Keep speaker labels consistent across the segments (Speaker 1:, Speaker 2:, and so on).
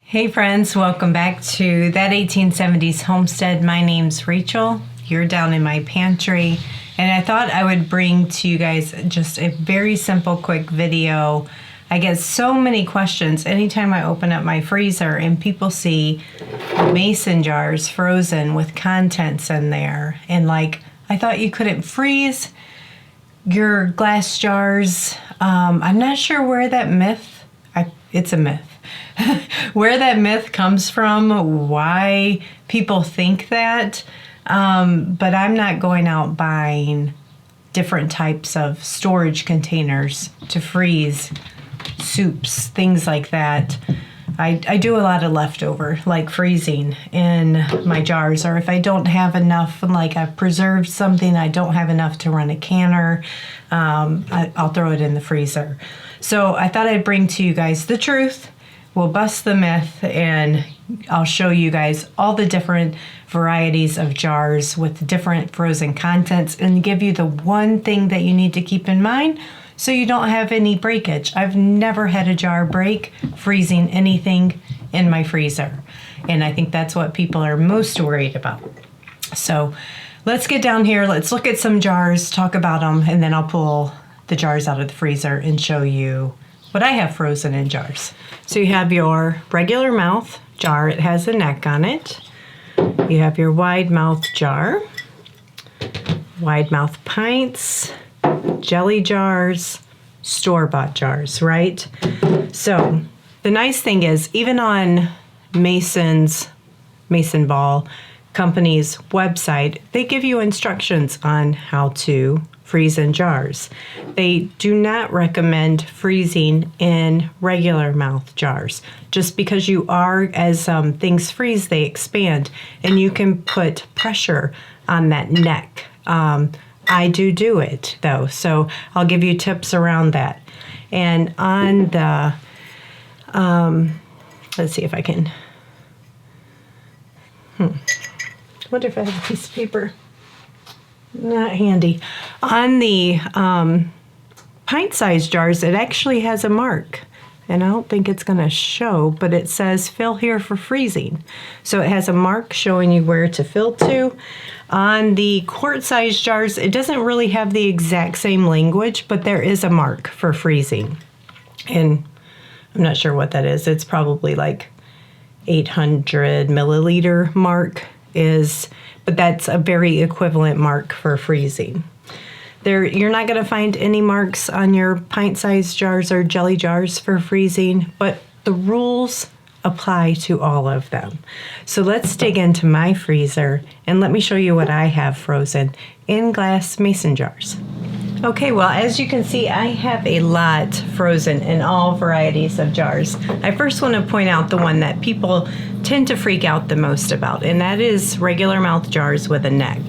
Speaker 1: Hey friends, welcome back to That 1870s Homestead. My name's Rachel. You're down in my pantry, and I thought I would bring to you guys just a very simple, quick video. I get so many questions anytime I open up my freezer and people see mason jars frozen with contents in there. And like, I thought you couldn't freeze your glass jars. I'm not sure where that myth, it's a myth. Where that myth comes from, why people think that, but I'm not going out buying different types of storage containers to freeze soups, things like that. I do a lot of leftover, like freezing in my jars, or if I don't have enough, like I've preserved something, I don't have enough to run a canner, I'll throw it in the freezer. So I thought I'd bring to you guys the truth. We'll bust the myth, and I'll show you guys all the different varieties of jars with different frozen contents and give you the one thing that you need to keep in mind so you don't have any breakage. I've never had a jar break freezing anything in my freezer, and I think that's what people are most worried about. So let's get down here, let's look at some jars, talk about them, and then I'll pull the jars out of the freezer and show you what I have frozen in jars. So you have your regular mouth jar, it has a neck on it. You have your wide mouth jar, wide mouth pints, jelly jars, store-bought jars, right? So the nice thing is, even on Mason Ball Company's website, they give you instructions on how to freeze in jars. They do not recommend freezing in regular mouth jars. Just because you are, as things freeze, they expand, and you can put pressure on that neck. I do it though, so I'll give you tips around that. And on the, let's see if I can, I wonder if I have a piece of paper. Not handy. On the pint-sized jars, it actually has a mark, and I don't think it's going to show, but it says fill here for freezing. So it has a mark showing you where to fill to. On the quart-sized jars, it doesn't really have the exact same language, but there is a mark for freezing. And I'm not sure what that is. It's probably like 800 milliliter mark is, but that's a very equivalent mark for freezing. You're not going to find any marks on your pint-sized jars or jelly jars for freezing, but the rules apply to all of them. So let's dig into my freezer and let me show you what I have frozen in glass mason jars. Okay, well, as you can see, I have a lot frozen in all varieties of jars. I first want to point out the one that people tend to freak out the most about, and that is regular mouth jars with a neck.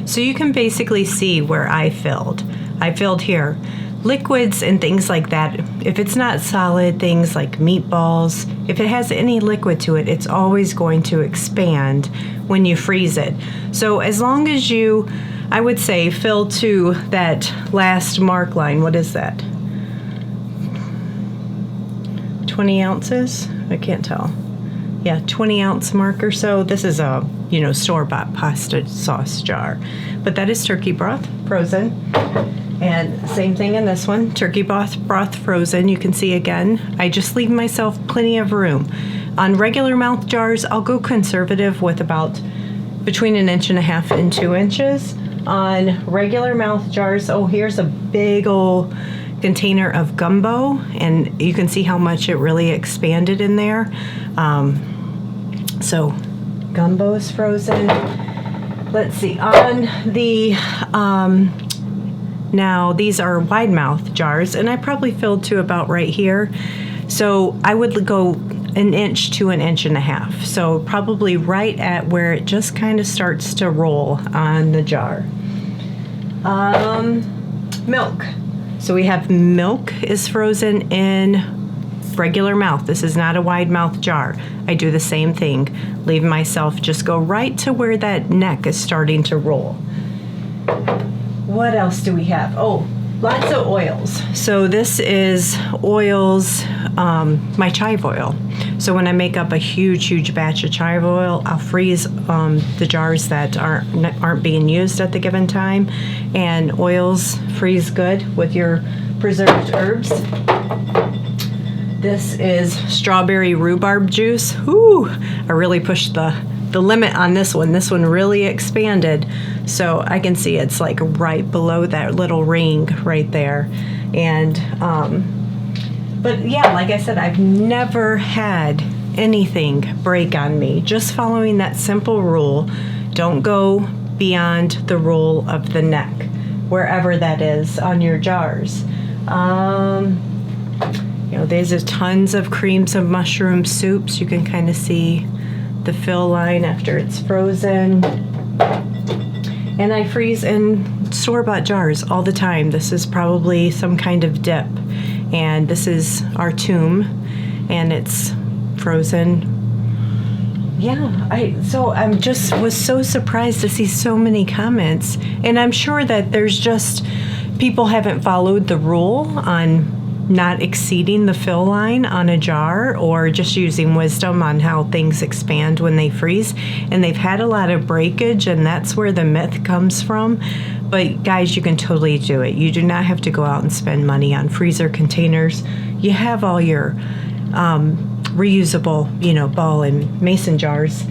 Speaker 1: So you can basically see where I filled. I filled here liquids and things like that. If it's not solid, things like meatballs, if it has any liquid to it, it's always going to expand when you freeze it. So as long as you, I would say, fill to that last mark line. What is that? 20 ounces? I can't tell. Yeah, 20 ounce mark or so. This is a, store-bought pasta sauce jar. But that is turkey broth, frozen. And same thing in this one, turkey broth frozen. You can see again, I just leave myself plenty of room. On regular mouth jars, I'll go conservative with about between 1.5 and 2 inches. On regular mouth jars, oh, here's a big old container of gumbo, and you can see how much it really expanded in there. So gumbo is frozen. Let's see, on the, now these are wide mouth jars, and I probably filled to about right here. So I would go 1 inch to 1.5 inches. So probably right at where it just kind of starts to roll on the jar. Milk. So we have milk is frozen in regular mouth. This is not a wide mouth jar. I do the same thing. Leave myself, just go right to where that neck is starting to roll. What else do we have? Oh, lots of oils. So this is oils, my chive oil. So when I make up a huge batch of chive oil, I'll freeze the jars that aren't being used at the given time. And oils freeze good with your preserved herbs. This is strawberry rhubarb juice. Whoo! I really pushed the limit on this one. This one really expanded. So I can see it's like right below that little ring right there. And, but yeah, like I said, I've never had anything break on me. Just following that simple rule. Don't go beyond the rule of the neck, wherever that is on your jars. You know, there's tons of creams of mushroom soups. You can kind of see the fill line after it's frozen. And I freeze in store-bought jars all the time. This is probably some kind of dip. And this is our tomb, and it's frozen. Yeah, I'm just was so surprised to see so many comments. And I'm sure that there's just people haven't followed the rule on not exceeding the fill line on a jar, or just using wisdom on how things expand when they freeze. And they've had a lot of breakage, and that's where the myth comes from. But guys, you can totally do it. You do not have to go out and spend money on freezer containers. You have all your reusable, you know, ball and mason jars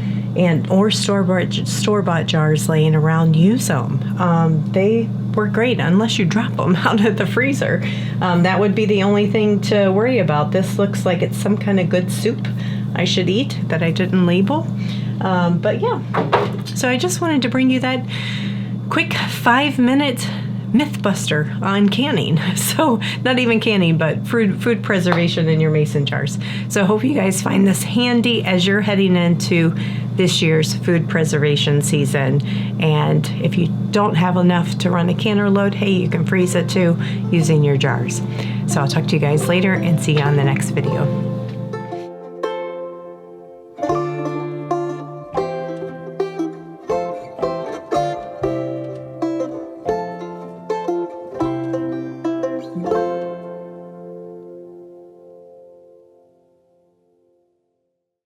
Speaker 1: or store-bought jars laying around. Use them. They work great unless you drop them out of the freezer. That would be the only thing to worry about. This looks like it's some kind of good soup I should eat that I didn't label. But yeah, so I just wanted to bring you that quick 5-minute mythbuster on canning. So not even canning, but food preservation in your mason jars. So I hope you guys find this handy as you're heading into this year's food preservation season. And if you don't have enough to run a canner load, hey, you can freeze it too using your jars. So I'll talk to you guys later and see you on the next video.